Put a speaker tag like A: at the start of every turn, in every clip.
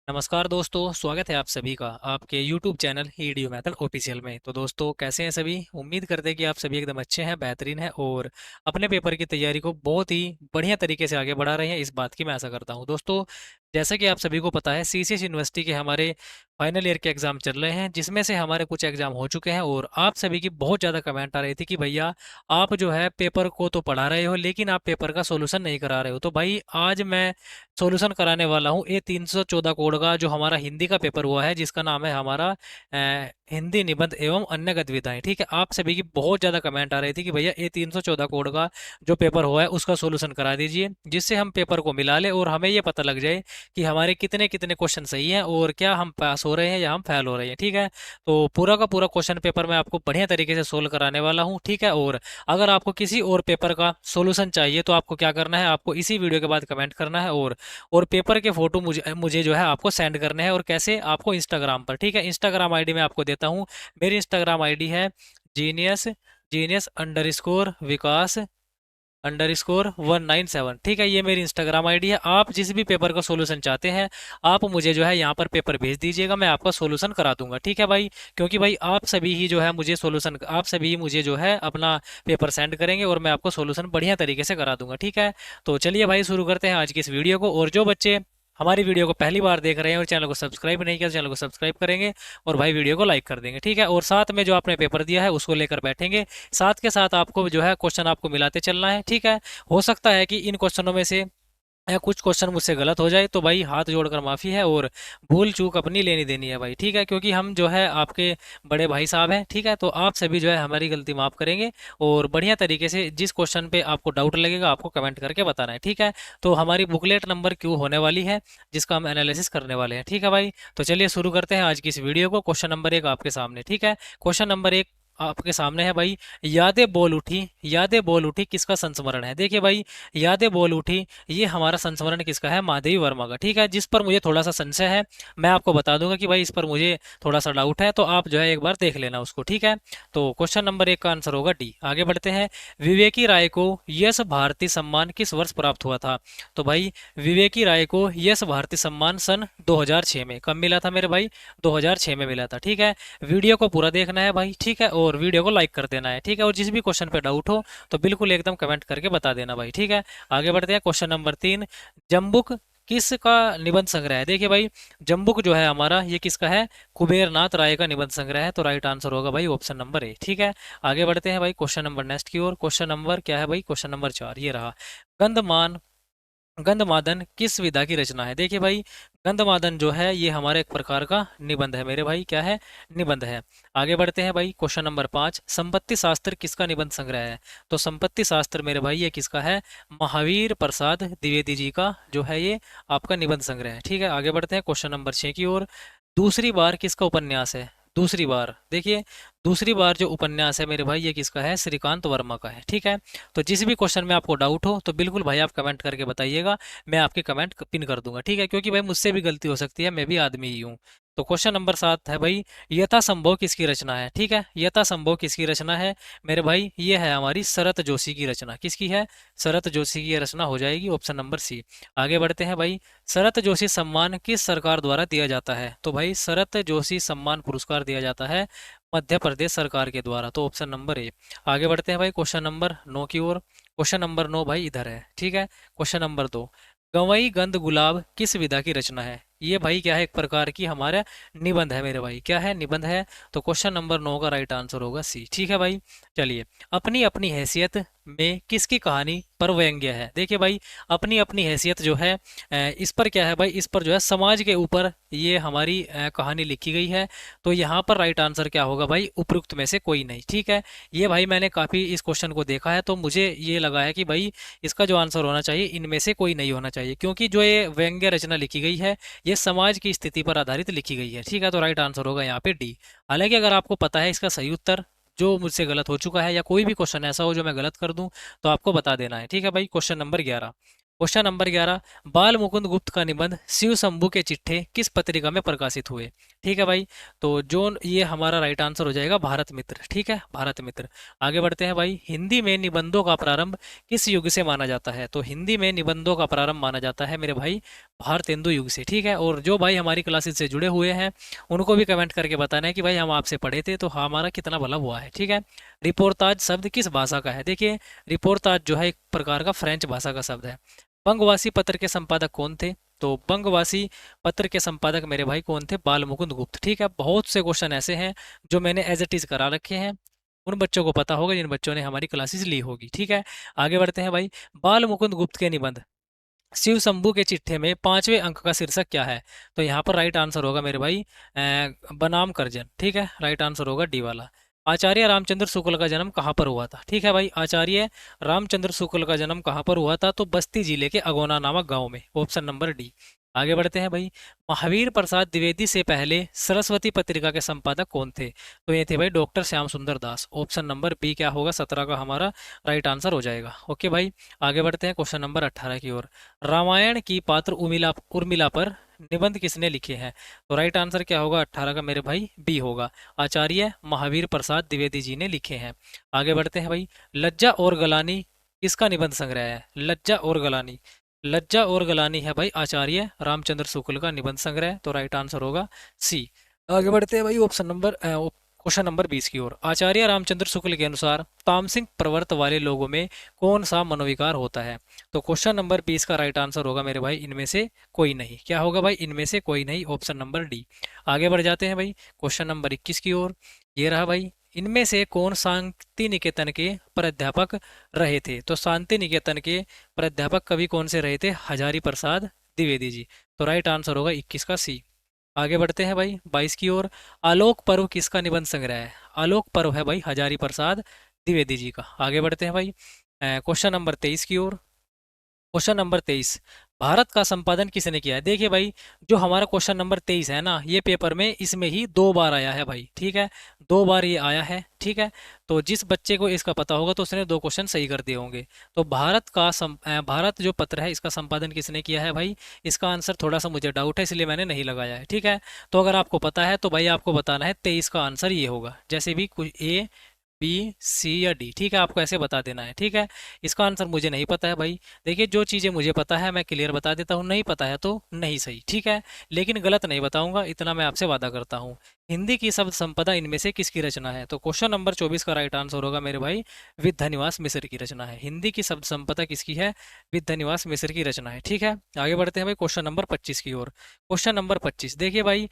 A: नमस्कार दोस्तों, स्वागत है आप सभी का आपके YouTube channel EDU method official में। तो दोस्तों, कैसे हैं सभी? उम्मीद करते हैं कि आप सभी एकदम अच्छे हैं, बेहतरीन हैं और अपने पेपर की तैयारी को बहुत ही बढ़िया तरीके से आगे बढ़ा रहे हैं। इस बात की मैं आशा करता हूं। दोस्तों, जैसा कि आप सभी को पता है, सीसीएस यूनिवर्सिटी के हमारे फाइनल ईयर के एग्ज़ाम चल रहे हैं, जिसमें से हमारे कुछ एग्ज़ाम हो चुके हैं और आप सभी की बहुत ज़्यादा कमेंट आ रही थी कि भैया आप जो है पेपर को तो पढ़ा रहे हो, लेकिन आप पेपर का सोल्यूशन नहीं करा रहे हो। तो भाई आज मैं सॉल्यूशन कराने वाला हूँ ए 314 कोड का, जो हमारा हिंदी का पेपर हुआ है, जिसका नाम है हमारा हिंदी निबंध एवं अन्य गतिविधियाँ। ठीक है, आप सभी की बहुत ज़्यादा कमेंट आ रही थी कि भैया ए 314 कोड का जो पेपर हुआ है उसका सॉल्यूशन करा दीजिए, जिससे हम पेपर को मिला लें और हमें ये पता लग जाए कि हमारे कितने कितने क्वेश्चन सही हैं और क्या हम पास हो रहे हैं या हम फेल हो रहे हैं। ठीक है, तो पूरा का पूरा क्वेश्चन पेपर मैं आपको बढ़िया तरीके से सोल्व कराने वाला हूँ। ठीक है, और अगर आपको किसी और पेपर का सॉल्यूशन चाहिए तो आपको क्या करना है, आपको इसी वीडियो के बाद कमेंट करना है और पेपर के फोटो मुझे मुझे जो है आपको सेंड करने हैं। और कैसे? आपको इंस्टाग्राम पर। ठीक है, इंस्टाग्राम आईडी मैं आपको देता हूँ। मेरी इंस्टाग्राम आईडी है जीनियस जीनियस अंडर स्कोर विकास अंडर स्कोर 197। ठीक है, ये मेरी इंस्टाग्राम आईडी है। आप जिस भी पेपर का सोल्यूशन चाहते हैं, आप मुझे जो है यहाँ पर पेपर भेज दीजिएगा, मैं आपका सोल्यूशन करा दूंगा। ठीक है भाई, क्योंकि भाई आप सभी ही जो है मुझे सोल्यूशन, आप सभी ही मुझे जो है अपना पेपर सेंड करेंगे और मैं आपको सोल्यूशन बढ़िया तरीके से करा दूंगा। ठीक है, तो चलिए भाई शुरू करते हैं आज की इस वीडियो को। और जो बच्चे हमारी वीडियो को पहली बार देख रहे हैं और चैनल को सब्सक्राइब नहीं किया तो चैनल को सब्सक्राइब करेंगे और भाई वीडियो को लाइक कर देंगे। ठीक है, और साथ में जो आपने पेपर दिया है उसको लेकर बैठेंगे, साथ के साथ आपको जो है क्वेश्चन आपको मिलाते चलना है। ठीक है, हो सकता है कि इन क्वेश्चनों में से कुछ क्वेश्चन मुझसे गलत हो जाए, तो भाई हाथ जोड़कर माफ़ी है और भूल चूक अपनी लेनी देनी है भाई। ठीक है, क्योंकि हम जो है आपके बड़े भाई साहब हैं। ठीक है, तो आप सभी जो है हमारी गलती माफ़ करेंगे और बढ़िया तरीके से जिस क्वेश्चन पे आपको डाउट लगेगा आपको कमेंट करके बताना है। ठीक है, तो हमारी बुकलेट नंबर क्यों होने वाली है, जिसका हम एनालिसिस करने वाले हैं। ठीक है भाई, तो चलिए शुरू करते हैं आज की इस वीडियो को। क्वेश्चन नंबर 1 आपके सामने। ठीक है, क्वेश्चन नंबर 1 आपके सामने है भाई। यादें बोल उठी किसका संस्मरण है? देखिए भाई, यादें बोल उठी, ये हमारा संस्मरण किसका है? महादेवी वर्मा का। ठीक है, जिस पर मुझे थोड़ा सा संशय है, मैं आपको बता दूंगा कि भाई इस पर मुझे थोड़ा सा डाउट है, तो आप जो है एक बार देख लेना उसको। ठीक है, तो क्वेश्चन नंबर 1 का आंसर होगा डी। आगे बढ़ते हैं। विवेकी राय को यश भारती सम्मान किस वर्ष प्राप्त हुआ था? तो भाई विवेकी राय को यश भारती सम्मान सन 2006 में। कब मिला था मेरे भाई? 2006 में मिला था। ठीक है, वीडियो को पूरा देखना है भाई। ठीक है, और वीडियो को लाइक कर देना है। ठीक है, और जिस भी क्वेश्चन पे डाउट हो तो बिल्कुल एकदम कमेंट करके बता देना भाई। ठीक है, आगे बढ़ते हैं। क्वेश्चन नंबर 3, जम्बुक किसका निबंध संग्रह है? देखिए भाई, जम्बुक जो है हमारा, ये किसका है? कुबेर नाथ राय का निबंध संग्रह है। तो राइट आंसर होगा भाई ऑप्शन नंबर ए। ठीक है, आगे बढ़ते हैं भाई क्वेश्चन नंबर नेक्स्ट की ओर। क्वेश्चन नंबर क्या है भाई? क्वेश्चन नंबर 4 ये रहा। गंधमान गंधमादन किस विधा की रचना है? देखिए भाई, गंधमादन जो है ये हमारा एक प्रकार का निबंध है मेरे भाई। क्या है? निबंध है। आगे बढ़ते हैं भाई क्वेश्चन नंबर 5, संपत्ति शास्त्र किसका निबंध संग्रह है? तो संपत्ति शास्त्र मेरे भाई ये किसका है? महावीर प्रसाद द्विवेदी जी का जो है ये आपका निबंध संग्रह है। ठीक है, आगे बढ़ते हैं क्वेश्चन नंबर 6 की ओर। दूसरी बार किसका उपन्यास है? दूसरी बार, देखिए, दूसरी बार जो उपन्यास है मेरे भाई ये किसका है? श्रीकांत वर्मा का है। ठीक है, तो जिस भी क्वेश्चन में आपको डाउट हो तो बिल्कुल भाई आप कमेंट करके बताइएगा, मैं आपके कमेंट पिन कर दूंगा। ठीक है, क्योंकि भाई मुझसे भी गलती हो सकती है, मैं भी आदमी ही हूँ। तो क्वेश्चन नंबर 7 है भाई, यथासंभव किसकी रचना है? ठीक है, यथासंभव किसकी रचना है मेरे भाई? ये है हमारी शरत जोशी की रचना। किसकी है? शरत जोशी की ये रचना हो जाएगी ऑप्शन नंबर सी। आगे बढ़ते हैं भाई, शरत जोशी सम्मान किस सरकार द्वारा दिया जाता है? तो भाई शरत जोशी सम्मान पुरस्कार दिया जाता है मध्य प्रदेश सरकार के द्वारा। तो ऑप्शन नंबर ए। आगे बढ़ते हैं भाई क्वेश्चन नंबर 9 की ओर। क्वेश्चन नंबर 9 भाई इधर है। ठीक है, क्वेश्चन नंबर 2, गवई गंध गुलाब किस विधा की रचना है? ये भाई क्या है? एक प्रकार की हमारा निबंध है मेरे भाई। क्या है? निबंध है। तो क्वेश्चन नंबर 9 का राइट आंसर होगा सी। ठीक है भाई, चलिए, अपनी अपनी हैसियत में किसकी कहानी पर व्यंग्य है? देखिए भाई, अपनी अपनी हैसियत जो है इस पर क्या है भाई? इस पर जो है समाज के ऊपर ये हमारी कहानी लिखी गई है। तो यहाँ पर राइट आंसर क्या होगा भाई? उपयुक्त में से कोई नहीं। ठीक है, ये भाई मैंने काफ़ी इस क्वेश्चन को देखा है, तो मुझे ये लगा है कि भाई इसका जो आंसर होना चाहिए इनमें से कोई नहीं होना चाहिए, क्योंकि जो ये व्यंग्य रचना लिखी गई है ये समाज की स्थिति पर आधारित लिखी गई है। ठीक है, तो राइट आंसर होगा यहाँ पे डी। हालांकि अगर आपको पता है इसका सही उत्तर, जो मुझसे गलत हो चुका है, या कोई भी क्वेश्चन ऐसा हो जो मैं गलत कर दूं, तो आपको बता देना है। ठीक है भाई, क्वेश्चन नंबर 11। क्वेश्चन नंबर 11, बाल मुकुंद गुप्त का निबंध शिव शंभू के चिट्ठे किस पत्रिका में प्रकाशित हुए। ठीक है भाई, तो जो ये हमारा राइट आंसर हो जाएगा भारत मित्र। ठीक है, भारत मित्र। आगे बढ़ते हैं भाई, हिंदी में निबंधों का प्रारंभ किस युग से माना जाता है। तो हिंदी में निबंधों का प्रारंभ माना जाता है मेरे भाई भारतेंदु युग से। ठीक है, और जो भाई हमारी क्लासेस से जुड़े हुए हैं उनको भी कमेंट करके बताना है कि भाई हम आपसे पढ़े थे तो हमारा कितना भला हुआ है। ठीक है, रिपोर्ताज शब्द किस भाषा का है। देखिए, रिपोर्ताज जो है एक प्रकार का फ्रेंच भाषा का शब्द है। बंगवासी पत्र के संपादक कौन थे। तो बंगवासी पत्र के संपादक मेरे भाई कौन थे, बाल मुकुंद गुप्त। ठीक है, बहुत से क्वेश्चन ऐसे हैं जो मैंने एज इट इज करा रखे हैं, उन बच्चों को पता होगा जिन बच्चों ने हमारी क्लासेस ली होगी। ठीक है, आगे बढ़ते हैं भाई, बाल मुकुंद गुप्त के निबंध शिव शंभू के चिट्ठे में 5वें अंक का शीर्षक क्या है। तो यहाँ पर राइट आंसर होगा मेरे भाई बनाम कर्जन। ठीक है, राइट आंसर होगा डी वाला। आचार्य रामचंद्र शुक्ल का जन्म कहाँ पर हुआ था। ठीक है भाई, आचार्य रामचंद्र शुक्ल का जन्म कहाँ पर हुआ था, तो बस्ती जिले के अगोना नामक गांव में, ऑप्शन नंबर डी। आगे बढ़ते हैं भाई, महावीर प्रसाद द्विवेदी से पहले सरस्वती पत्रिका के संपादक कौन थे। तो ये थे भाई डॉक्टर श्याम सुंदर दास। ऑप्शन नंबर बी क्या होगा, 17 का हमारा राइट आंसर हो जाएगा। ओके भाई, आगे बढ़ते हैं क्वेश्चन नंबर 18 की ओर। रामायण की पात्र उर्मिला उर्मिला पर निबंध किसने लिखे हैं। तो राइट आंसर क्या होगा, 18 का मेरे भाई बी होगा, आचार्य महावीर प्रसाद द्विवेदी जी ने लिखे हैं। आगे बढ़ते हैं भाई, लज्जा और गलानी किसका निबंध संग्रह है। लज्जा और गलानी, लज्जा और गलानी है भाई आचार्य रामचंद्र शुक्ल का निबंध संग्रह, तो राइट आंसर होगा सी। आगे बढ़ते हैं भाई, ऑप्शन नंबर क्वेश्चन नंबर 20 की ओर। आचार्य रामचंद्र शुक्ल के अनुसार तामसिक प्रवृत्ति वाले लोगों में कौन सा मनोविकार होता है। तो क्वेश्चन नंबर 20 का राइट आंसर होगा मेरे भाई इनमें से कोई नहीं। क्या होगा भाई, इनमें से कोई नहीं, ऑप्शन नंबर डी। आगे बढ़ जाते हैं भाई क्वेश्चन नंबर 21 की ओर। ये रहा भाई, इनमें से कौन शांति निकेतन के प्राध्यापक रहे थे। तो शांति निकेतन के प्राध्यापक कवि कौन से रहे थे, हजारी प्रसाद द्विवेदी जी। तो राइट आंसर होगा 21 का सी। आगे बढ़ते हैं भाई 22 की ओर। आलोक पर्व किसका निबंध संग्रह है। आलोक पर्व है भाई हजारी प्रसाद द्विवेदी जी का। आगे बढ़ते हैं भाई क्वेश्चन नंबर 23 की ओर। क्वेश्चन नंबर 23, भारत का संपादन किसने किया है। देखिए भाई, जो हमारा क्वेश्चन नंबर 23 है ना, ये पेपर में इसमें ही 2 बार आया है भाई। ठीक है, 2 बार ये आया है। ठीक है, तो जिस बच्चे को इसका पता होगा तो उसने 2 क्वेश्चन सही कर दिए होंगे। तो भारत जो पत्र है इसका संपादन किसने किया है भाई, इसका आंसर थोड़ा सा मुझे डाउट है इसलिए मैंने नहीं लगाया है। ठीक है, तो अगर आपको पता है तो भाई आपको बताना है 23 का आंसर ये होगा, जैसे भी कुछ ए बी सी या डी। ठीक है, आपको ऐसे बता देना है। ठीक है, इसका आंसर मुझे नहीं पता है भाई। देखिए, जो चीज़ें मुझे पता है मैं क्लियर बता देता हूँ, नहीं पता है तो नहीं सही। ठीक है, लेकिन गलत नहीं बताऊंगा, इतना मैं आपसे वादा करता हूँ। हिंदी की शब्द संपदा इनमें से किसकी रचना है। तो क्वेश्चन नंबर 24 का राइट आंसर होगा मेरे भाई विद्यानिवास मिश्र की रचना है। हिंदी की शब्द संपदा किसकी है, विद्यानिवास मिश्र की रचना है। ठीक है, आगे बढ़ते हैं भाई क्वेश्चन नंबर 25 की ओर। क्वेश्चन नंबर 25, देखिए भाई,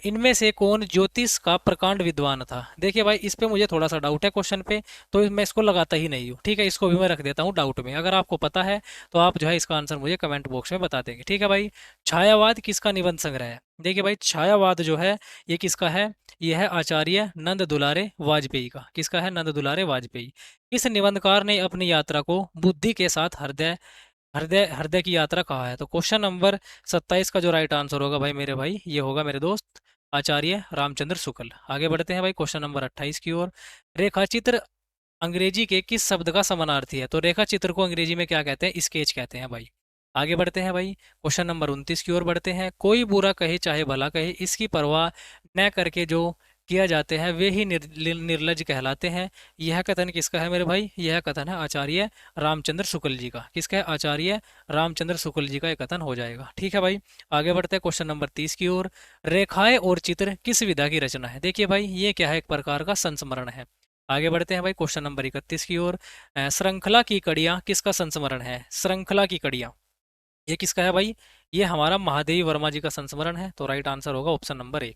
A: इनमें से कौन ज्योतिष का प्रकांड विद्वान था। देखिए भाई, इस पे मुझे थोड़ा सा डाउट है क्वेश्चन पे, तो मैं इसको लगाता ही नहीं हूँ। ठीक है, इसको भी मैं रख देता हूँ डाउट में। अगर आपको पता है तो आप जो है इसका आंसर मुझे कमेंट बॉक्स में बता देंगे। ठीक है भाई, छायावाद किसका निबंध संग्रह है। देखिए भाई, छायावाद जो है ये किसका है, ये है आचार्य नंद दुलारे वाजपेयी का। किसका है, नंद दुलारे वाजपेयी। इस निबंधकार ने अपनी यात्रा को बुद्धि के साथ हृदय हृदय हृदय की यात्रा कहा है। तो क्वेश्चन नंबर 27 का जो राइट आंसर होगा भाई मेरे भाई, ये होगा मेरे दोस्त आचार्य रामचंद्र शुक्ल। आगे बढ़ते हैं भाई क्वेश्चन नंबर 28 की ओर। रेखाचित्र अंग्रेजी के किस शब्द का समानार्थी है। तो रेखा चित्र को अंग्रेजी में क्या कहते हैं, स्केच कहते हैं भाई। आगे बढ़ते हैं भाई क्वेश्चन नंबर 29 की ओर बढ़ते हैं। कोई बुरा कहे चाहे भला कहे, इसकी परवाह न करके जो किया जाते हैं वे ही निर्लज कहलाते हैं। यह कथन किसका है मेरे भाई, यह कथन है आचार्य रामचंद्र शुक्ल जी का। किसका है, आचार्य रामचंद्र शुक्ल जी का यह कथन हो जाएगा। ठीक है भाई, आगे बढ़ते हैं क्वेश्चन नंबर 30 की ओर। रेखाएं और चित्र किस विधा की रचना है। देखिए भाई, ये क्या है, एक प्रकार का संस्मरण है। आगे बढ़ते हैं भाई क्वेश्चन नंबर 31 की ओर। श्रृंखला की कड़ियाँ किसका संस्मरण है। श्रृंखला की कड़ियाँ ये किसका है भाई, ये हमारा महादेवी वर्मा जी का संस्मरण है। तो राइट आंसर होगा ऑप्शन नंबर ए।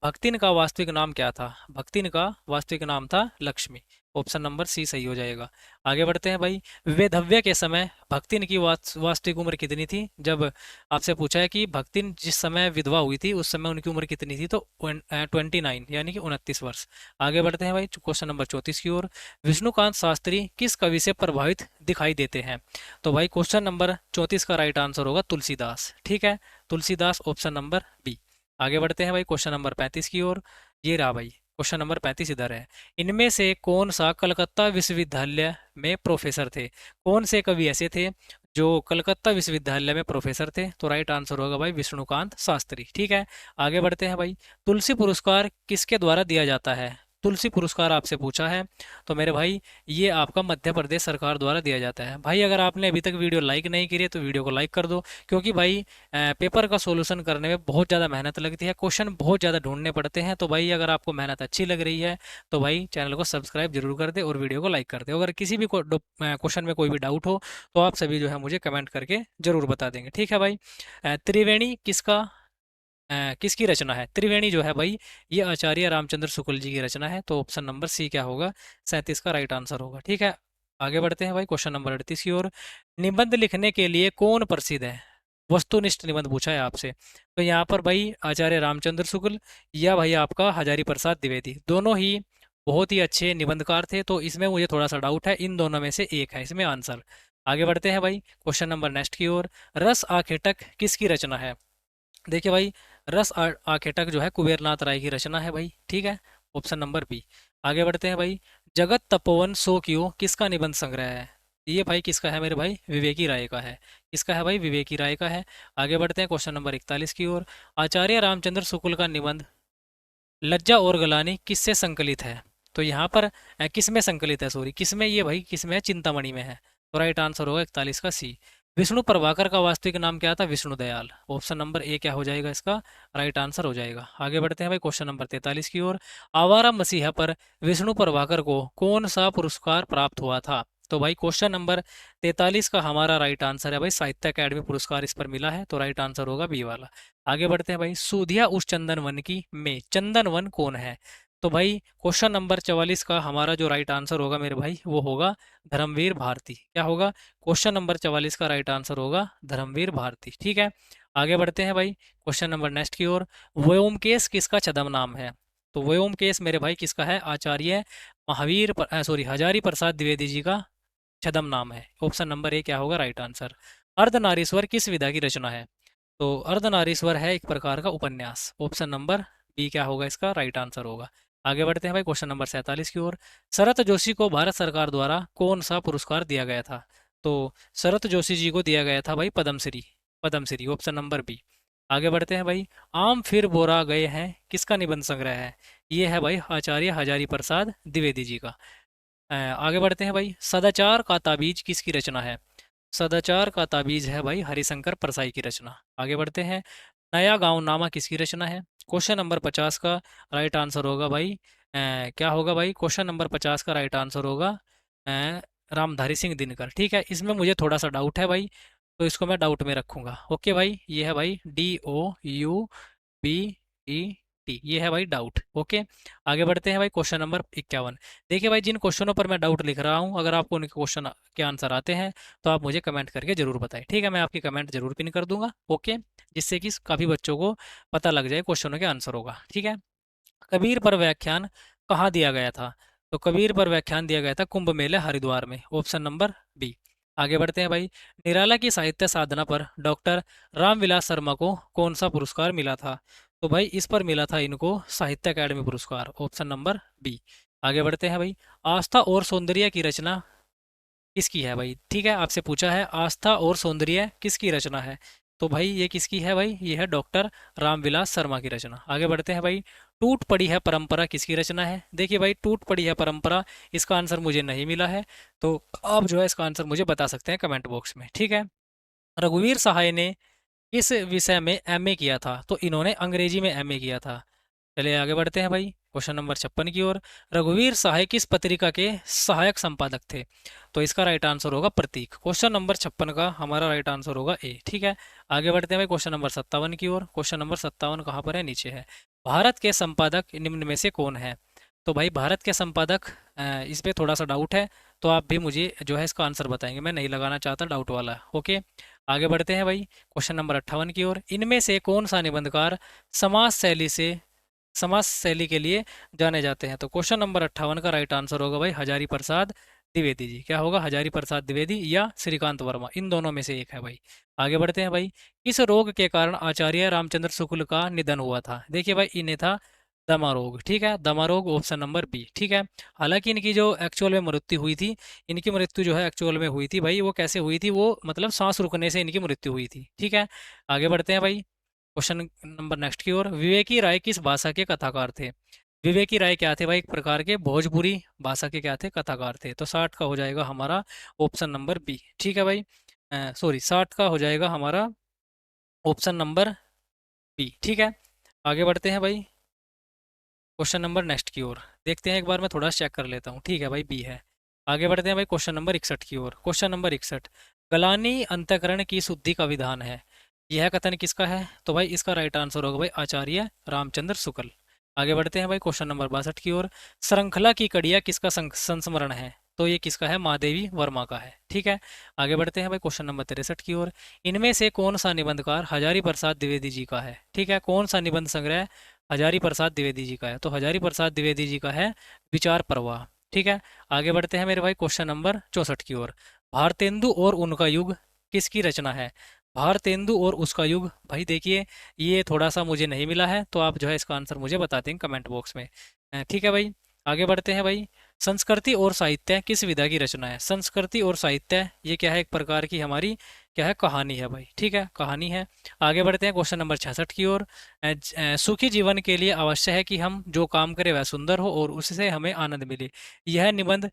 A: भक्तिन का वास्तविक नाम क्या था। भक्तिन का वास्तविक नाम था लक्ष्मी। ऑप्शन नंबर सी सही हो जाएगा। आगे बढ़ते हैं भाई, वेदव्य के समय भक्तिन की वास्तविक उम्र कितनी थी। जब आपसे पूछा है कि भक्तिन जिस समय विधवा हुई थी उस समय उनकी उम्र कितनी थी, तो 29 यानी कि 29 वर्ष। आगे बढ़ते हैं भाई क्वेश्चन नंबर 34 की ओर। विष्णुकांत शास्त्री किस कवि से प्रभावित दिखाई देते हैं। तो भाई क्वेश्चन नंबर 34 का राइट आंसर होगा तुलसीदास। ठीक है, तुलसीदास, ऑप्शन नंबर बी। आगे बढ़ते हैं भाई क्वेश्चन नंबर 35 की ओर। ये रहा भाई क्वेश्चन नंबर 35 इधर है। इनमें से कौन सा कलकत्ता विश्वविद्यालय में प्रोफेसर थे। कौन से कवि ऐसे थे जो कलकत्ता विश्वविद्यालय में प्रोफेसर थे। तो राइट आंसर होगा भाई विष्णुकांत शास्त्री। ठीक है, आगे बढ़ते हैं भाई। तुलसी पुरस्कार किसके द्वारा दिया जाता है? तुलसी पुरस्कार आपसे पूछा है, तो मेरे भाई ये आपका मध्य प्रदेश सरकार द्वारा दिया जाता है। भाई अगर आपने अभी तक वीडियो लाइक नहीं करी है तो वीडियो को लाइक कर दो, क्योंकि भाई पेपर का सोल्यूशन करने में बहुत ज़्यादा मेहनत लगती है, क्वेश्चन बहुत ज़्यादा ढूंढने पड़ते हैं। तो भाई अगर आपको मेहनत अच्छी लग रही है तो भाई चैनल को सब्सक्राइब जरूर कर दे और वीडियो को लाइक कर दे। अगर किसी भी क्वेश्चन में कोई भी डाउट हो तो आप सभी जो है मुझे कमेंट करके जरूर बता देंगे। ठीक है भाई। त्रिवेणी किसकी रचना है? त्रिवेणी जो है भाई ये आचार्य रामचंद्र शुक्ल जी की रचना है। तो ऑप्शन नंबर सी क्या होगा? 37 का राइट आंसर होगा। ठीक है, आगे बढ़ते हैं भाई क्वेश्चन नंबर 38 की ओर। निबंध लिखने के लिए कौन प्रसिद्ध है? वस्तुनिष्ठ निबंध पूछा है आपसे। तो यहाँ पर भाई आचार्य रामचंद्र शुक्ल या भाई आपका हजारी प्रसाद द्विवेदी, दोनों ही बहुत ही अच्छे निबंधकार थे। तो इसमें मुझे थोड़ा सा डाउट है, इन दोनों में से एक है इसमें आंसर। आगे बढ़ते हैं भाई क्वेश्चन नंबर नेक्स्ट की ओर। रस आखेटक किसकी रचना है? देखिए भाई आखेटक जो है कुबेरनाथ राय की रचना है भाई। ठीक है, ऑप्शन नंबर बी। आगे बढ़ते हैं भाई। जगत तपोवन सो क्यों किसका निबंध संग्रह है? ये भाई किसका है मेरे भाई? विवेकी राय का है। किसका है भाई? विवेकी राय का है। आगे बढ़ते हैं क्वेश्चन नंबर 41 की ओर। आचार्य रामचंद्र शुक्ल का निबंध लज्जा और गलानी किससे संकलित है? तो यहाँ पर किस में संकलित है, सॉरी किस में, ये भाई किस में है? चिंतामणि में है। तो राइट आंसर होगा 41 का सी। विष्णु प्रभाकर का वास्तविक नाम क्या था? Vishnu Dayal. Option number A क्या हो जाएगा इसका? राइट आंसर हो जाएगा। आगे बढ़ते हैं भाई क्वेश्चन नंबर 43 की ओर। आवारा मसीहा पर विष्णु प्रभाकर को कौन सा पुरस्कार प्राप्त हुआ था? तो भाई क्वेश्चन नंबर 43 का हमारा राइट आंसर है भाई साहित्य अकेडमी पुरस्कार इस पर मिला है। तो राइट आंसर होगा बी वाला। आगे बढ़ते हैं भाई। सूदिया उस चंदन वन की में चंदन वन कौन है? तो भाई क्वेश्चन नंबर 44 का हमारा जो राइट आंसर होगा मेरे भाई वो होगा धर्मवीर भारती। क्या होगा? क्वेश्चन नंबर 44 का राइट आंसर होगा धर्मवीर भारती। ठीक है, आगे बढ़ते हैं भाई क्वेश्चन नंबर नेक्स्ट की ओर। व्योमकेश किसका छद्म नाम है? तो व्योमकेश मेरे भाई किसका है? आचार्य महावीर सॉरी हजारी प्रसाद द्विवेदी जी का छद्म नाम है। ऑप्शन नंबर ए क्या होगा? Right answer. अर्धनारीश्वर किस विधा की रचना है? तो अर्धनारीश्वर है एक प्रकार का उपन्यास। ऑप्शन नंबर बी क्या होगा इसका? राइट आंसर होगा। आगे बढ़ते हैं भाई क्वेश्चन नंबर 47 की ओर। शरत जोशी को भारत सरकार द्वारा कौन सा पुरस्कार दिया गया था? तो शरत जोशी जी को दिया गया था भाई Padma Shri. Padma Shri, option number B. आगे बढ़ते हैं भाई। आम फिर बोरा गए हैं किसका निबंध संग्रह है? ये है भाई आचार्य हजारी प्रसाद द्विवेदी जी का। आगे बढ़ते हैं भाई। सदाचार का ताबीज किसकी रचना है? सदाचार का ताबीज है भाई हरिशंकर परसाई की रचना। आगे बढ़ते हैं। नया गांव नामा किसकी रचना है? क्वेश्चन नंबर 50 का राइट आंसर होगा भाई क्या होगा भाई? क्वेश्चन नंबर 50 का राइट आंसर होगा अ, रामधारी सिंह दिनकर। ठीक है, इसमें मुझे थोड़ा सा डाउट है भाई, तो इसको मैं डाउट में रखूंगा। ओके भाई, ये है भाई DOUBET, ये है भाई डाउट। ओके, आगे बढ़ते हैं भाई क्वेश्चन नंबर 51। देखिए भाई जिन क्वेश्चनों पर मैं डाउट लिख रहा हूँ, अगर आपको उनके क्वेश्चन के आंसर आते हैं तो आप मुझे कमेंट करके जरूर बताएं। ठीक है, मैं आपकी कमेंट जरूर पिन कर दूंगा। ओके, जिससे कि काफ़ी बच्चों को पता लग जाए क्वेश्चनों के आंसर होगा। ठीक है, कबीर पर व्याख्यान कहाँ दिया गया था? तो कबीर पर व्याख्यान दिया गया था कुंभ मेले हरिद्वार में। Option number B. आगे बढ़ते हैं भाई। निराला की साहित्य साधना पर डॉक्टर रामविलास शर्मा को कौन सा पुरस्कार मिला था? तो भाई इस पर मिला था इनको साहित्य अकादमी पुरस्कार। Option number B. आगे बढ़ते हैं भाई। आस्था और सौंदर्य की रचना किसकी है भाई? ठीक है, आपसे पूछा है आस्था और सौंदर्य किसकी रचना है? तो भाई ये किसकी है भाई? ये है डॉक्टर रामविलास शर्मा की रचना। आगे बढ़ते हैं भाई। टूट पड़ी है परंपरा किसकी रचना है? देखिए भाई टूट पड़ी है परंपरा, इसका आंसर मुझे नहीं मिला है, तो आप जो है इसका आंसर मुझे बता सकते हैं कमेंट बॉक्स में। ठीक है, रघुवीर सहाय ने किस विषय में एमए किया था? तो इन्होंने अंग्रेजी में एमए किया था। चलिए आगे बढ़ते हैं भाई क्वेश्चन नंबर 56 की ओर। रघुवीर सहाय किस पत्रिका के सहायक संपादक थे? तो इसका राइट आंसर होगा प्रतीक। क्वेश्चन नंबर 56 का हमारा राइट आंसर होगा ए। ठीक है, आगे बढ़ते हैं भाई क्वेश्चन नंबर 57 की ओर। क्वेश्चन नंबर 57 कहाँ पर है? नीचे है। भारत के संपादक निम्न में से कौन है? तो भाई भारत के संपादक इस पे थोड़ा सा डाउट है, तो आप भी मुझे जो है इसका आंसर बताएंगे, मैं नहीं लगाना चाहता डाउट वाला। ओके, आगे बढ़ते हैं भाई क्वेश्चन नंबर 58 की ओर। इनमें से कौन सा निबंधकार समाज शैली के लिए जाने जाते हैं? तो क्वेश्चन नंबर 58 का राइट आंसर होगा भाई हजारी प्रसाद द्विवेदी जी। क्या होगा? हजारी प्रसाद द्विवेदी या श्रीकांत वर्मा, इन दोनों में से एक है भाई। आगे बढ़ते हैं भाई। किस रोग के कारण आचार्य रामचंद्र शुक्ल का निधन हुआ था? देखिए भाई इन्हें था दमारोग, ठीक है, दमारोग ऑप्शन नंबर बी, ठीक है। हालांकि इनकी जो एक्चुअल में मृत्यु हुई थी, इनकी मृत्यु जो है एक्चुअल में हुई थी भाई, वो कैसे हुई थी, वो मतलब सांस रुकने से इनकी मृत्यु हुई थी, ठीक है। आगे बढ़ते हैं भाई क्वेश्चन नंबर नेक्स्ट की ओर। विवेकी राय किस भाषा के कथाकार थे? विवेकी राय क्या थे भाई? एक प्रकार के भोजपुरी भाषा के क्या थे? कथाकार थे। तो 60 का हो जाएगा हमारा ऑप्शन नंबर बी, ठीक है भाई। सॉरी, 60 का हो जाएगा हमारा ऑप्शन नंबर बी, ठीक है। आगे बढ़ते हैं भाई क्वेश्चन नंबर नेक्स्ट की ओर। देखते हैं, एक बार मैं थोड़ा चेक कर लेता हूँ, ठीक है भाई, बी है। आगे बढ़ते हैं भाई क्वेश्चन नंबर 61 की ओर। क्वेश्चन नंबर 61, गलानी अंतःकरण की शुद्धि का विधान है, यह कथन किसका है? तो भाई इसका राइट आंसर होगा भाई आचार्य रामचंद्र शुक्ल। आगे बढ़ते हैं भाई क्वेश्चन नंबर 62 की ओर। श्रृंखला की कड़िया किसका संस्मरण है? तो ये किसका है? महादेवी वर्मा का है, ठीक है। आगे बढ़ते हैं भाई क्वेश्चन नंबर 63 की ओर। इनमें से कौन सा निबंधकार हजारी प्रसाद द्विवेदी जी का है? ठीक है, कौन सा निबंध संग्रह हजारी प्रसाद द्विवेदी जी का है? तो हजारी प्रसाद द्विवेदी जी का है विचार प्रवाह, ठीक है। आगे बढ़ते हैं मेरे भाई क्वेश्चन नंबर 64 की ओर। भारतेंदु और उनका युग किसकी रचना है? भारतेंदु और उसका युग, भाई देखिए, ये थोड़ा सा मुझे नहीं मिला है, तो आप जो है इसका आंसर मुझे बता देंगे कमेंट बॉक्स में। ठीक है भाई। आगे बढ़ते हैं भाई। संस्कृति और साहित्य किस विधा की रचना है? संस्कृति और साहित्य ये क्या है? एक प्रकार की हमारी क्या है? कहानी है भाई, ठीक है, कहानी है। आगे बढ़ते हैं क्वेश्चन नंबर 66 की ओर। सुखी जीवन के लिए आवश्यक है कि हम जो काम करें वह सुंदर हो और उससे हमें आनंद मिले, यह निबंध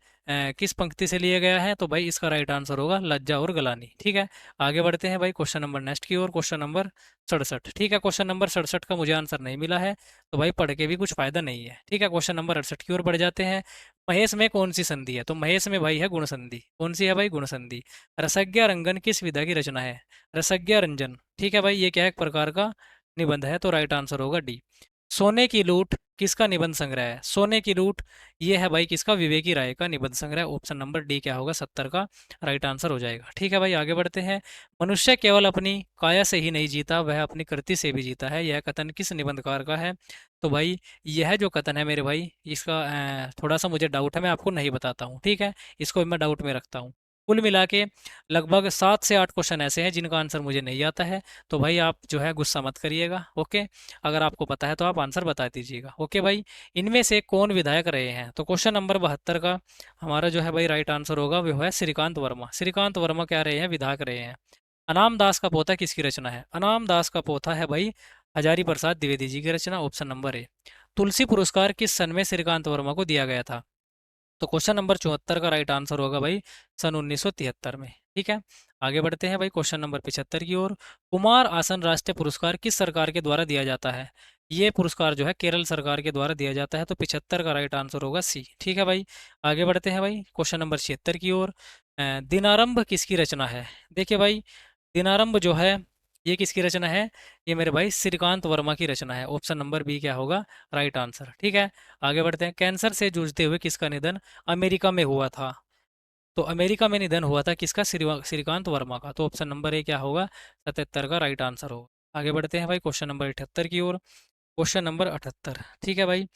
A: किस पंक्ति से लिया गया है? तो भाई इसका राइट आंसर होगा लज्जा और गलानी, ठीक है। आगे बढ़ते हैं भाई क्वेश्चन नंबर नेक्स्ट की ओर। क्वेश्चन नंबर 67, ठीक है। क्वेश्चन नंबर 67 का मुझे आंसर नहीं मिला है, तो भाई पढ़ के भी कुछ फायदा नहीं है, ठीक है। क्वेश्चन नंबर 68 की ओर बढ़ जाते हैं। महेश में कौन सी संधि है? तो महेश में भाई है गुण संधि। कौन सी है भाई? गुण संधि। रसज्ञा रंगन किस विधा की रचना है? रसज्ञा रंजन, ठीक है भाई, ये क्या है? एक प्रकार का निबंध है, तो राइट आंसर होगा डी। सोने की लूट किसका निबंध संग्रह है? सोने की लूट ये है भाई किसका? विवेकी राय का निबंध संग्रह। ऑप्शन नंबर डी क्या होगा? 70 का राइट आंसर हो जाएगा, ठीक है भाई। आगे बढ़ते हैं। मनुष्य केवल अपनी काया से ही नहीं जीता, वह अपनी कृति से भी जीता है, यह कथन किस निबंधकार का है? तो भाई यह जो कथन है मेरे भाई, इसका थोड़ा सा मुझे डाउट है, मैं आपको नहीं बताता हूँ, ठीक है, इसको मैं डाउट में रखता हूँ। कुल मिला के लगभग 7 से 8 क्वेश्चन ऐसे हैं जिनका आंसर मुझे नहीं आता है, तो भाई आप जो है गुस्सा मत करिएगा, ओके। अगर आपको पता है तो आप आंसर बता दीजिएगा, ओके भाई। इनमें से कौन विधायक रहे हैं? तो क्वेश्चन नंबर 72 का हमारा जो है भाई राइट आंसर होगा वो है श्रीकांत वर्मा। श्रीकांत वर्मा क्या रहे हैं? विधायक रहे हैं। अनाम दास का पोथा किसकी रचना है? अनाम दास का पोथा है भाई हजारी प्रसाद द्विवेदी जी की रचना। Option number A. तुलसी पुरस्कार किस सन में श्रीकांत वर्मा को दिया गया था? तो क्वेश्चन नंबर 74 का राइट आंसर होगा भाई सन 1973 में, ठीक है। आगे बढ़ते हैं भाई क्वेश्चन नंबर 75 की ओर। कुमार आसन राष्ट्रीय पुरस्कार किस सरकार के द्वारा दिया जाता है? ये पुरस्कार जो है केरल सरकार के द्वारा दिया जाता है, तो 75 का राइट आंसर होगा सी, ठीक है भाई। आगे बढ़ते हैं भाई क्वेश्चन नंबर 76 की ओर। दिनारंभ किसकी रचना है? देखिए भाई, दिनारंभ जो है ये किसकी रचना है? ये मेरे भाई श्रीकांत वर्मा की रचना है। ऑप्शन नंबर बी क्या होगा? राइट आंसर, ठीक है। आगे बढ़ते हैं। कैंसर से जूझते हुए किसका निधन अमेरिका में हुआ था? तो अमेरिका में निधन हुआ था किसका? श्रीकांत वर्मा का। तो ऑप्शन नंबर ए क्या होगा? 77 का राइट आंसर होगा। आगे बढ़ते हैं भाई क्वेश्चन नंबर 78 की ओर। क्वेश्चन नंबर 78, ठीक है भाई।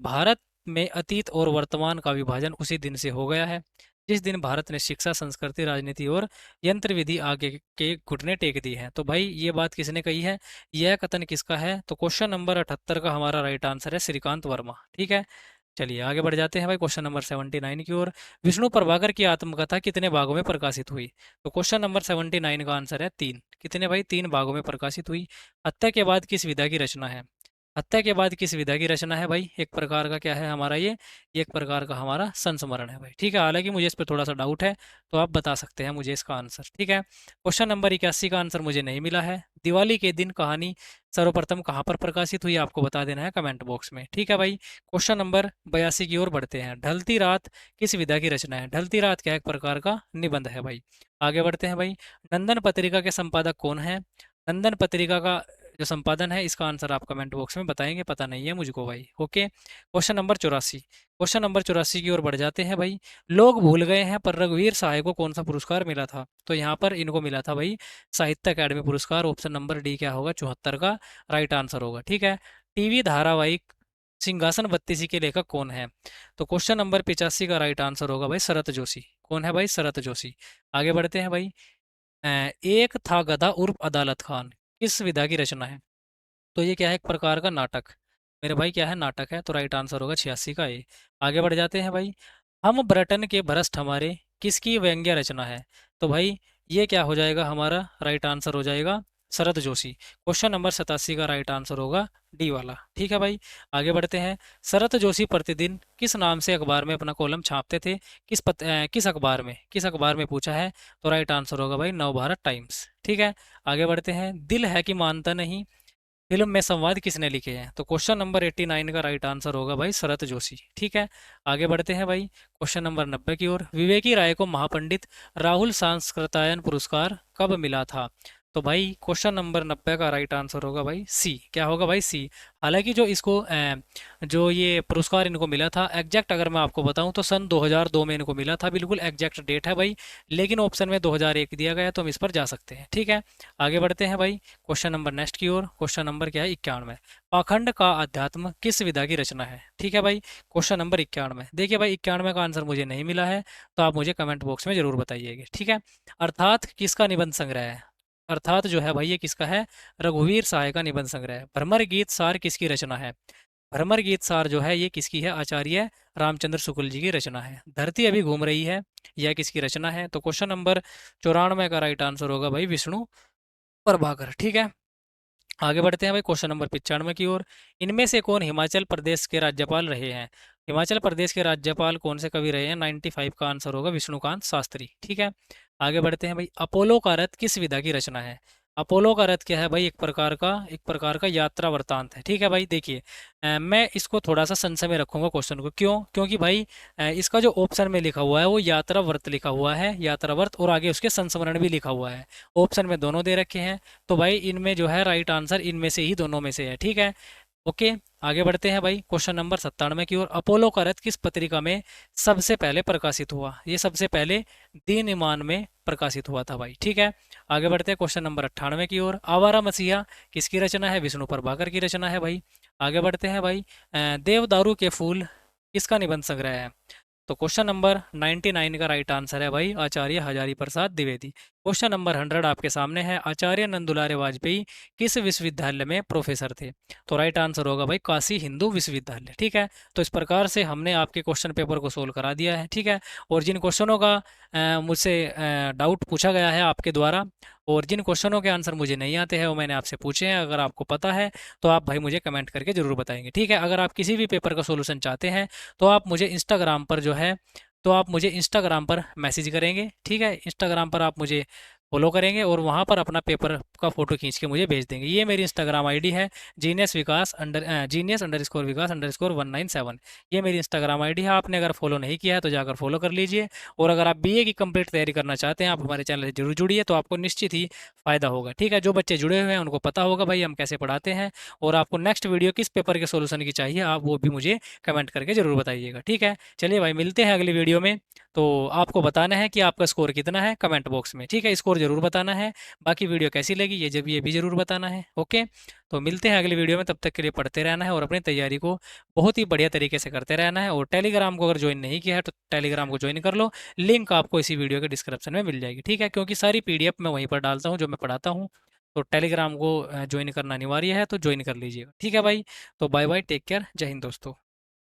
A: भारत में अतीत और वर्तमान का विभाजन उसी दिन से हो गया है जिस दिन भारत ने शिक्षा, संस्कृति, राजनीति और यंत्र विधि आगे के घुटने टेक दिए हैं। तो भाई ये बात किसने कही है? यह कथन किसका है? तो क्वेश्चन नंबर 78 का हमारा राइट आंसर है श्रीकांत वर्मा, ठीक है। चलिए आगे बढ़ जाते हैं भाई क्वेश्चन नंबर 79 की ओर। विष्णु प्रभाकर की आत्मकथा कितने भागों में प्रकाशित हुई? तो क्वेश्चन नंबर 79 का आंसर है 3। कितने भाई? 3 भागों में प्रकाशित हुई। हत्या के बाद किस विधा की रचना है? हत्या के बाद किस विधा की रचना है भाई? एक प्रकार का क्या है हमारा ये एक प्रकार का हमारा संस्मरण है भाई, ठीक है। हालांकि मुझे इस पर थोड़ा सा डाउट है, तो आप बता सकते हैं मुझे इसका आंसर, ठीक है। क्वेश्चन नंबर 81 का आंसर मुझे नहीं मिला है। दिवाली के दिन कहानी सर्वप्रथम कहाँ पर प्रकाशित हुई? आपको बता देना है कमेंट बॉक्स में, ठीक है भाई। क्वेश्चन नंबर 82 की ओर बढ़ते हैं। ढलती रात किस विधा की रचना है? ढलती रात क्या एक प्रकार का निबंध है भाई। आगे बढ़ते हैं भाई। नंदन पत्रिका के संपादक कौन है? नंदन पत्रिका का जो संपादन है, इसका आंसर आप कमेंट बॉक्स में बताएंगे, पता नहीं है मुझको भाई, okay. Question number 84। Question number 84 की ओर बढ़ जाते हैं भाई। लोग भूल गए हैं पर रघुवीर सहाय को कौन सा पुरस्कार मिला था? तो यहाँ पर इनको मिला था भाई साहित्य अकादमी पुरस्कार। ऑप्शन नंबर डी क्या होगा? 74 का राइट आंसर होगा, ठीक है। टीवी धारावाहिक सिंहासन बत्तीसी के लेखक कौन है? तो क्वेश्चन नंबर 85 का राइट आंसर होगा भाई शरत जोशी। कौन है भाई? शरत जोशी। आगे बढ़ते हैं भाई। एक था गधा उर्फ अदालत खान किस विधा की रचना है? तो ये क्या है? एक प्रकार का नाटक मेरे भाई क्या है, नाटक है, तो राइट आंसर होगा 86 का ए। आगे बढ़ जाते हैं भाई। हम ब्रटन के भ्रष्ट हमारे किसकी व्यंग्य रचना है? तो भाई ये क्या हो जाएगा, हमारा राइट आंसर हो जाएगा शरद जोशी। क्वेश्चन नंबर 87 का राइट आंसर होगा डी वाला। ठीक है भाई, आगे बढ़ते हैं। शरद जोशी प्रतिदिन किस नाम से अखबार में अपना कॉलम छापते थे? किस अखबार में पूछा है? तो राइट आंसर होगा भाई नवभारत टाइम्स। ठीक है, आगे बढ़ते हैं। दिल है कि मानता नहीं फिल्म में संवाद किसने लिखे हैं? तो क्वेश्चन नंबर 89 का राइट आंसर होगा भाई शरत जोशी। ठीक है, आगे बढ़ते हैं भाई क्वेश्चन नंबर 90 की ओर। विवेकी राय को महापंडित राहुल सांस्कृतायन पुरस्कार कब मिला था? तो भाई क्वेश्चन नंबर 90 का राइट आंसर होगा भाई सी। क्या होगा भाई? सी। हालांकि जो ये पुरस्कार इनको मिला था, एग्जैक्ट अगर मैं आपको बताऊं तो सन 2002 में इनको मिला था, बिल्कुल एग्जैक्ट डेट है भाई। लेकिन ऑप्शन में 2001 दिया गया है, तो हम इस पर जा सकते हैं। ठीक है, आगे बढ़ते हैं भाई क्वेश्चन नंबर नेक्स्ट की ओर। क्वेश्चन नंबर क्या है? 91। पाखंड का अध्यात्म किस विधा की रचना है? ठीक है भाई, क्वेश्चन नंबर 91। देखिए भाई 91 का आंसर मुझे नहीं मिला है, तो आप मुझे कमेंट बॉक्स में जरूर बताइएगा। ठीक है, अर्थात किसका निबंध संग्रह है? अर्थात जो है भाई ये किसका है? रघुवीर सहाय का निबंध संग्रह है। भ्रमर गीत सार किसकी रचना है? भ्रमर गीत सार जो है ये किसकी है? आचार्य रामचंद्र शुक्ल जी की रचना है। धरती अभी घूम रही है, यह किसकी रचना है? तो क्वेश्चन नंबर 94 का राइट आंसर होगा भाई विष्णु प्रभाकर। ठीक है, आगे बढ़ते हैं भाई क्वेश्चन नंबर 95 की ओर। इनमें से कौन हिमाचल प्रदेश के राज्यपाल रहे हैं? हिमाचल प्रदेश के राज्यपाल कौन से कवि रहे हैं? 95 का आंसर होगा विष्णुकांत शास्त्री। ठीक है, आगे बढ़ते हैं भाई। अपोलो का रथ किस विधा की रचना है? अपोलो का रथ क्या है भाई? एक प्रकार का यात्रा वृत्तांत है। ठीक है भाई, देखिए मैं इसको थोड़ा सा संशय में रखूंगा क्वेश्चन को। क्यों? क्योंकि भाई इसका जो ऑप्शन में लिखा हुआ है वो यात्रा व्रत लिखा हुआ है, यात्रा व्रत, और आगे उसके संस्मरण भी लिखा हुआ है। ऑप्शन में दोनों दे रखे हैं, तो भाई इनमें जो है राइट आंसर इनमें से ही दोनों में से है। ठीक है, ओके, आगे बढ़ते हैं भाई क्वेश्चन नंबर 97 की ओर। अपोलो का रथ किस पत्रिका में सबसे पहले प्रकाशित हुआ? ये सबसे पहले दीन-ईमान में प्रकाशित हुआ था भाई। ठीक है, आगे बढ़ते हैं क्वेश्चन नंबर 98 की ओर। आवारा मसीहा किसकी रचना है? विष्णु प्रभाकर की रचना है भाई। आगे बढ़ते हैं भाई। देवदारू के फूल किसका निबंध संग्रह है? तो क्वेश्चन नंबर 99 का राइट आंसर है भाई आचार्य हजारी प्रसाद द्विवेदी। क्वेश्चन नंबर 100 आपके सामने है। आचार्य नंदुलारे वाजपेयी किस विश्वविद्यालय में प्रोफेसर थे? तो राइट आंसर होगा भाई काशी हिंदू विश्वविद्यालय। ठीक है, तो इस प्रकार से हमने आपके क्वेश्चन पेपर को सोल्व करा दिया है। ठीक है, और जिन क्वेश्चनों का मुझसे डाउट पूछा गया है आपके द्वारा, और जिन क्वेश्चनों के आंसर मुझे नहीं आते हैं वो मैंने आपसे पूछे हैं, अगर आपको पता है तो आप भाई मुझे कमेंट करके ज़रूर बताएंगे। ठीक है, अगर आप किसी भी पेपर का सोल्यूशन चाहते हैं तो आप मुझे इंस्टाग्राम पर जो है तो आप मुझे इंस्टाग्राम पर मैसेज करेंगे। ठीक है, इंस्टाग्राम पर आप मुझे फॉलो करेंगे और वहाँ पर अपना पेपर का फोटो खींच के मुझे भेज देंगे। ये मेरी इंस्टाग्राम आईडी है, जीनियस_विकास_197। ये मेरी इंस्टाग्राम आईडी है। आपने अगर फॉलो नहीं किया है तो जाकर फॉलो कर लीजिए। और अगर आप बीए की कंप्लीट तैयारी करना चाहते हैं, आप हमारे चैनल से जरूर जुड़िए, तो आपको निश्चित ही फ़ायदा होगा। ठीक है, जो बच्चे जुड़े हुए हैं उनको पता होगा भाई हम कैसे पढ़ाते हैं। और आपको नेक्स्ट वीडियो किस पेपर के सोल्यूशन की चाहिए, आप वो भी मुझे कमेंट करके ज़रूर बताइएगा। ठीक है, चलिए भाई मिलते हैं अगली वीडियो में। तो आपको बताना है कि आपका स्कोर कितना है कमेंट बॉक्स में। ठीक है, स्कोर जरूर बताना है। बाकी वीडियो कैसी लगी ये भी जरूर बताना है। ओके, तो मिलते हैं अगली वीडियो में। तब तक के लिए पढ़ते रहना है और अपनी तैयारी को बहुत ही बढ़िया तरीके से करते रहना है। और टेलीग्राम को अगर ज्वाइन नहीं किया है तो टेलीग्राम को ज्वाइन कर लो। लिंक आपको इसी वीडियो के डिस्क्रिप्शन में मिल जाएगी। ठीक है, क्योंकि सारी पीडीएफ मैं वहीं पर डालता हूँ जो मैं पढ़ाता हूँ। तो टेलीग्राम को ज्वाइन करना अनिवार्य है, तो ज्वाइन कर लीजिएगा। ठीक है भाई, तो बाय बाय, टेक केयर, जय हिंद दोस्तों।